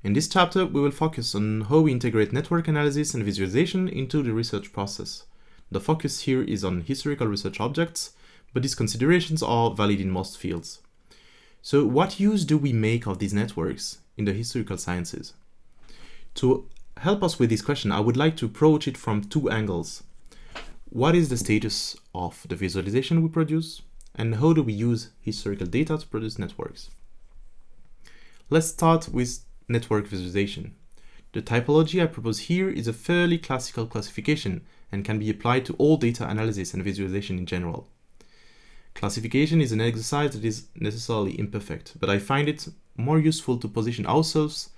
In this chapter, we will focus on how we integrate network analysis and visualization into the research process. The focus here is on historical research objects, but these considerations are valid in most fields. So what use do we make of these networks in the historical sciences? To help us with this question, I would like to approach it from two angles. What is the status of the visualization we produce, and how do we use historical data to produce networks? Let's start with network visualization. The typology I propose here is a fairly classical classification and can be applied to all data analysis and visualization in general. Classification is an exercise that is necessarily imperfect, but I find it more useful to position ourselves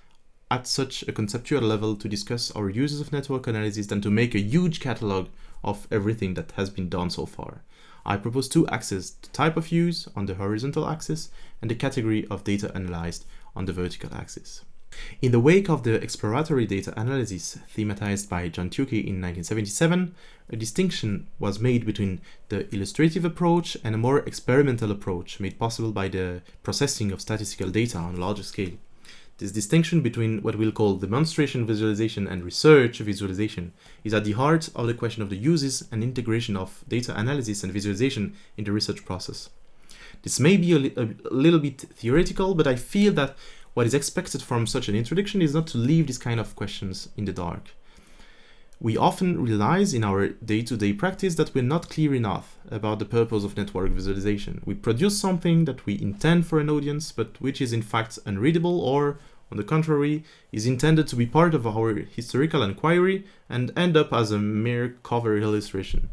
at such a conceptual level to discuss our uses of network analysis than to make a huge catalog of everything that has been done so far. I propose two axes, the type of use on the horizontal axis and the category of data analyzed on the vertical axis. In the wake of the exploratory data analysis thematized by John Tukey in 1977, a distinction was made between the illustrative approach and a more experimental approach made possible by the processing of statistical data on a larger scale. This distinction between what we'll call demonstration visualization and research visualization is at the heart of the question of the uses and integration of data analysis and visualization in the research process. This may be a little bit theoretical, but I feel that what is expected from such an introduction is not to leave these kind of questions in the dark. We often realize in our day-to-day practice that we're not clear enough about the purpose of network visualization. We produce something that we intend for an audience, but which is in fact unreadable or, on the contrary, is intended to be part of our historical inquiry and end up as a mere cover illustration.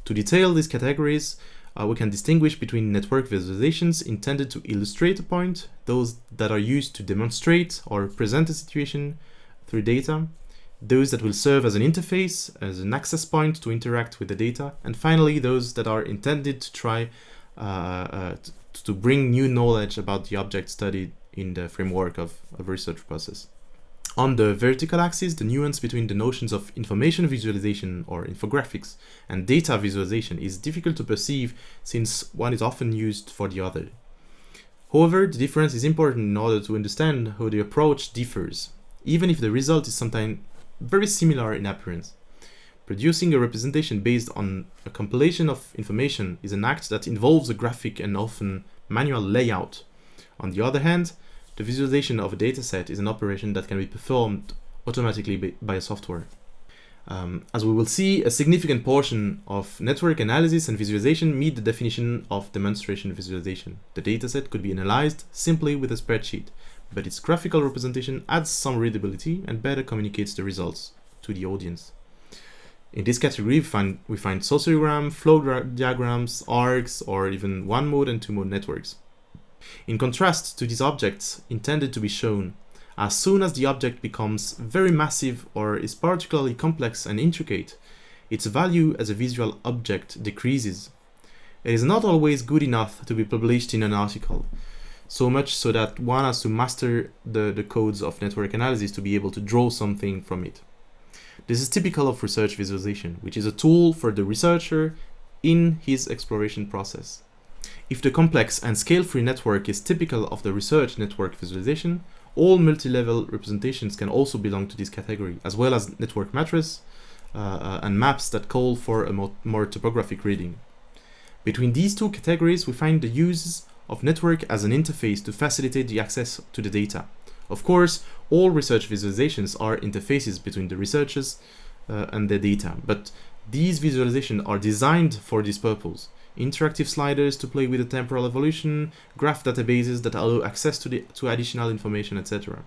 To detail these categories, we can distinguish between network visualizations intended to illustrate a point, those that are used to demonstrate or present a situation through data, those that will serve as an interface, as an access point to interact with the data, and finally those that are intended to try to bring new knowledge about the object studied in the framework of a research process. On the vertical axis, the nuance between the notions of information visualization or infographics and data visualization is difficult to perceive since one is often used for the other. However, the difference is important in order to understand how the approach differs, even if the result is sometimes very similar in appearance. Producing a representation based on a compilation of information is an act that involves a graphic and often manual layout. On the other hand, the visualization of a dataset is an operation that can be performed automatically by a software. As we will see, a significant portion of network analysis and visualization meet the definition of demonstration visualization. The dataset could be analyzed simply with a spreadsheet, but its graphical representation adds some readability and better communicates the results to the audience. In this category, we find sociogram, flow diagrams, arcs, or even one-mode and two-mode networks. In contrast to these objects intended to be shown, as soon as the object becomes very massive or is particularly complex and intricate, its value as a visual object decreases. It is not always good enough to be published in an article, so much so that one has to master the codes of network analysis to be able to draw something from it. This is typical of research visualization, which is a tool for the researcher in his exploration process. If the complex and scale-free network is typical of the research network visualization, all multi-level representations can also belong to this category, as well as network matrices and maps that call for a more topographic reading. Between these two categories, we find the uses of network as an interface to facilitate the access to the data. Of course, all research visualizations are interfaces between the researchers and the data, but these visualizations are designed for this purpose. Interactive sliders to play with the temporal evolution, graph databases that allow access to additional information, etc.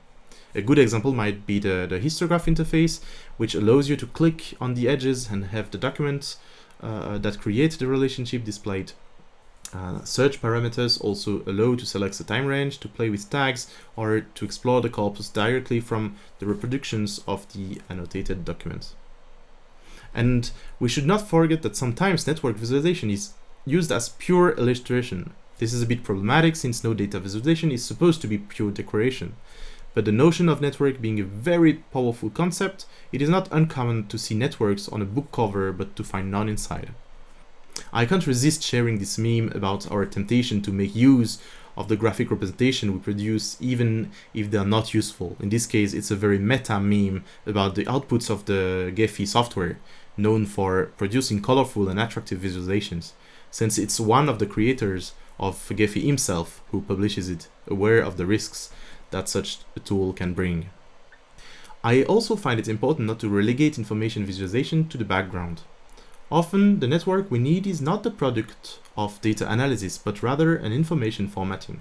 A good example might be the histograph interface, which allows you to click on the edges and have the documents that create the relationship displayed. Search parameters also allow to select a time range, to play with tags, or to explore the corpus directly from the reproductions of the annotated documents. And we should not forget that sometimes network visualization is used as pure illustration. This is a bit problematic since no data visualization is supposed to be pure decoration. But the notion of network being a very powerful concept, it is not uncommon to see networks on a book cover but to find none inside. I can't resist sharing this meme about our temptation to make use of the graphic representation we produce, even if they are not useful. In this case, it's a very meta meme about the outputs of the Gephi software, known for producing colorful and attractive visualizations, since it's one of the creators of Gephi himself who publishes it, aware of the risks that such a tool can bring. I also find it important not to relegate information visualization to the background. Often, the network we need is not the product of data analysis, but rather an information formatting.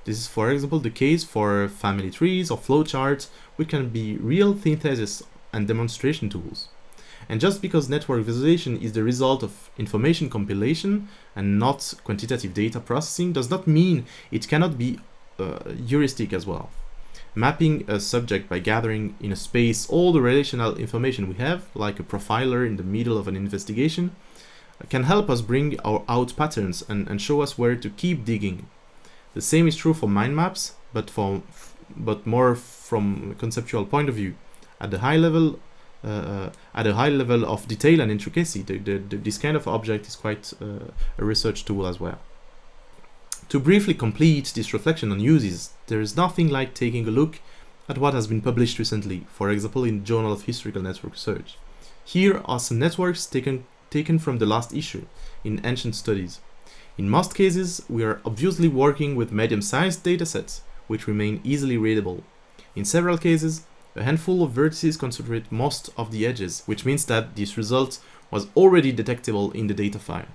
This is, for example, the case for family trees or flowcharts, which can be real synthesis and demonstration tools. And just because network visualization is the result of information compilation and not quantitative data processing does not mean it cannot be heuristic as well. Mapping a subject by gathering in a space all the relational information we have, like a profiler in the middle of an investigation, can help us bring out patterns and show us where to keep digging. The same is true for mind maps, but more from a conceptual point of view. At a high level of detail and intricacy, this kind of object is quite a research tool as well. To briefly complete this reflection on uses, there is nothing like taking a look at what has been published recently, for example in the Journal of Historical Network Research. Here are some networks taken from the last issue, in Ancient Studies. In most cases, we are obviously working with medium-sized datasets, which remain easily readable. In several cases, a handful of vertices concentrate most of the edges, which means that this result was already detectable in the data file.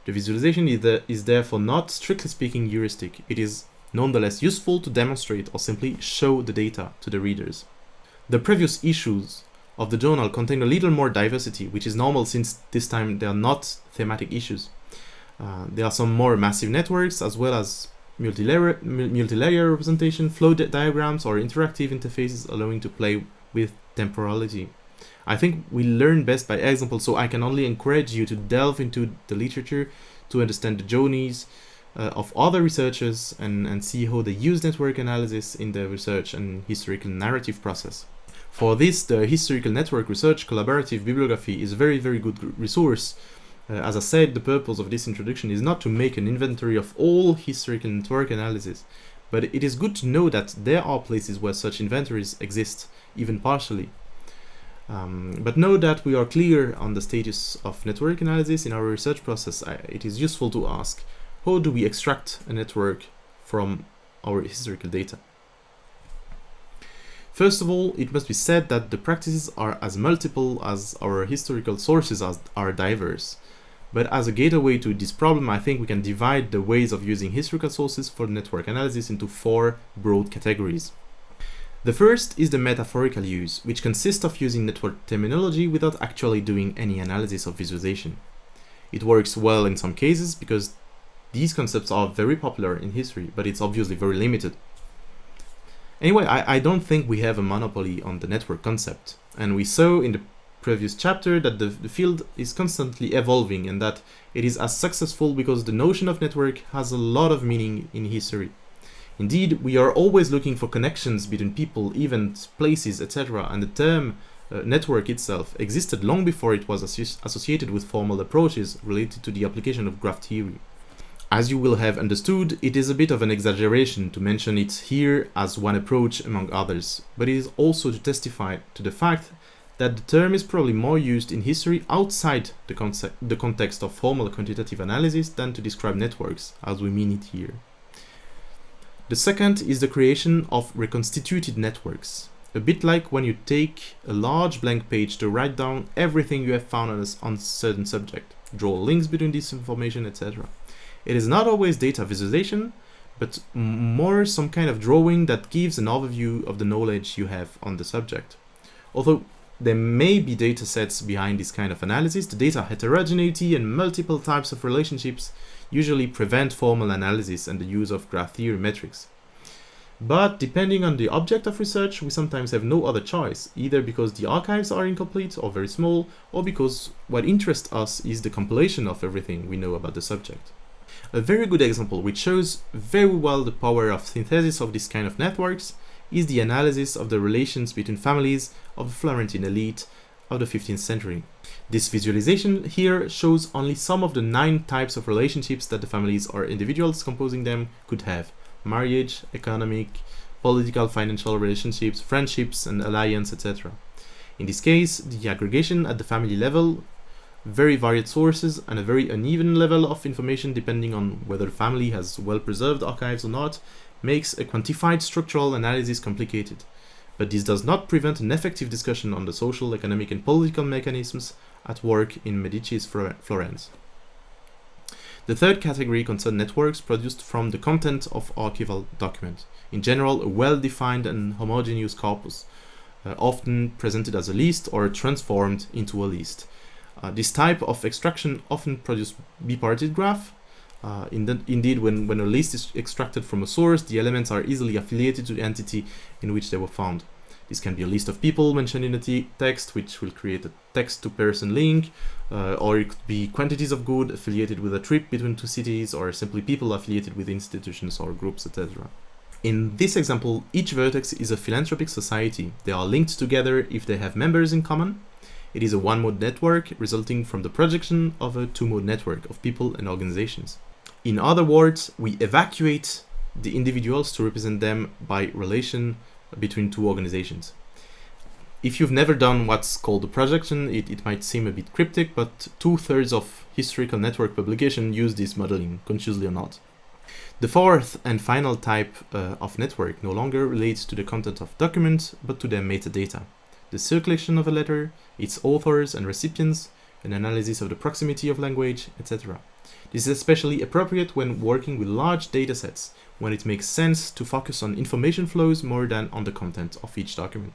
The visualization is therefore not, strictly speaking, heuristic. It is nonetheless useful to demonstrate or simply show the data to the readers. The previous issues of the journal contain a little more diversity, which is normal since this time they are not thematic issues. There are some more massive networks, as well as multi-layer representation, flow diagrams, or interactive interfaces allowing to play with temporality. I think we learn best by example, so I can only encourage you to delve into the literature to understand the journeys of other researchers and see how they use network analysis in the research and historical narrative process. For this, the Historical Network Research Collaborative Bibliography is a very, very good resource. As I said, the purpose of this introduction is not to make an inventory of all historical network analysis, but it is good to know that there are places where such inventories exist, even partially. But know that we are clear on the status of network analysis in our research process. It is useful to ask, how do we extract a network from our historical data? First of all, it must be said that the practices are as multiple as our historical sources are diverse. But as a gateway to this problem, I think we can divide the ways of using historical sources for network analysis into 4 broad categories. The first is the metaphorical use, which consists of using network terminology without actually doing any analysis of visualization. It works well in some cases because these concepts are very popular in history, but it's obviously very limited. Anyway, I don't think we have a monopoly on the network concept, and we saw in the previous chapter that the field is constantly evolving and that it is as successful because the notion of network has a lot of meaning in history. Indeed, we are always looking for connections between people, events, places, etc., and the term network itself existed long before it was associated with formal approaches related to the application of graph theory. As you will have understood, it is a bit of an exaggeration to mention it here as one approach among others, but it is also to testify to the fact that the term is probably more used in history outside the context of formal quantitative analysis than to describe networks, as we mean it here. The second is the creation of reconstituted networks, a bit like when you take a large blank page to write down everything you have found on a certain subject, draw links between this information, etc. It is not always data visualization, but more some kind of drawing that gives an overview of the knowledge you have on the subject. Although there may be data sets behind this kind of analysis, the data heterogeneity and multiple types of relationships usually prevent formal analysis and the use of graph theory metrics. But depending on the object of research, we sometimes have no other choice, either because the archives are incomplete or very small, or because what interests us is the compilation of everything we know about the subject. A very good example which shows very well the power of synthesis of this kind of networks is the analysis of the relations between families of the Florentine elite of the 15th century. This visualization here shows only some of the 9 types of relationships that the families or individuals composing them could have: marriage, economic, political, financial relationships, friendships, and alliance, etc. In this case, the aggregation at the family level, very varied sources, and a very uneven level of information depending on whether the family has well-preserved archives or not, makes a quantified structural analysis complicated. But this does not prevent an effective discussion on the social, economic, and political mechanisms at work in Medici's Florence. The third category concerns networks produced from the content of archival documents. In general, a well-defined and homogeneous corpus, often presented as a list or transformed into a list. This type of extraction often produces bipartite graph. Indeed, when a list is extracted from a source, the elements are easily affiliated to the entity in which they were found. This can be a list of people mentioned in the text, which will create a text-to-person link, or it could be quantities of goods affiliated with a trip between 2 cities, or simply people affiliated with institutions or groups, etc. In this example, each vertex is a philanthropic society. They are linked together if they have members in common. It is a one-mode network resulting from the projection of a two-mode network of people and organizations. In other words, we evacuate the individuals to represent them by relation between 2 organizations. If you've never done what's called a projection, it might seem a bit cryptic, but 2/3 of historical network publications use this modeling, consciously or not. The fourth and final type of network no longer relates to the content of documents, but to their metadata. The circulation of a letter, its authors and recipients, an analysis of the proximity of language, etc. This is especially appropriate when working with large datasets, when it makes sense to focus on information flows more than on the content of each document.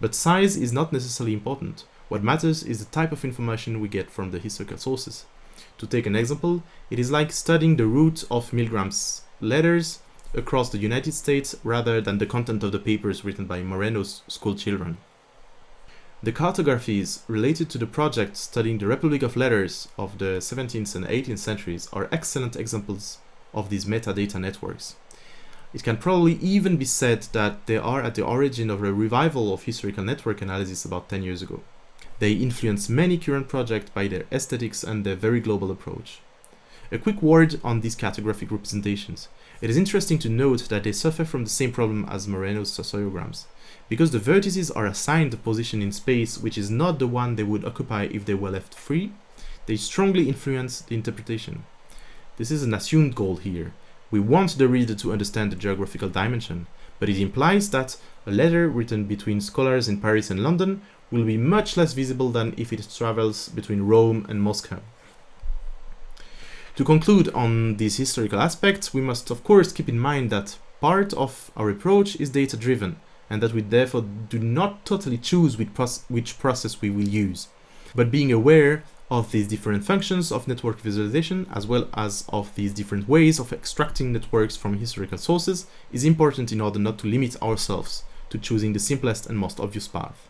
But size is not necessarily important. What matters is the type of information we get from the historical sources. To take an example, it is like studying the route of Milgram's letters across the United States rather than the content of the papers written by Moreno's school children. The cartographies related to the project studying the Republic of Letters of the 17th and 18th centuries are excellent examples of these metadata networks. It can probably even be said that they are at the origin of a revival of historical network analysis about 10 years ago. They influence many current projects by their aesthetics and their very global approach. A quick word on these cartographic representations. It is interesting to note that they suffer from the same problem as Moreno's sociograms. Because the vertices are assigned a position in space which is not the one they would occupy if they were left free, they strongly influence the interpretation. This is an assumed goal here. We want the reader to understand the geographical dimension, but it implies that a letter written between scholars in Paris and London will be much less visible than if it travels between Rome and Moscow. To conclude on these historical aspects, we must of course keep in mind that part of our approach is data-driven, and that we therefore do not totally choose which process we will use. But being aware of these different functions of network visualization, as well as of these different ways of extracting networks from historical sources, is important in order not to limit ourselves to choosing the simplest and most obvious path.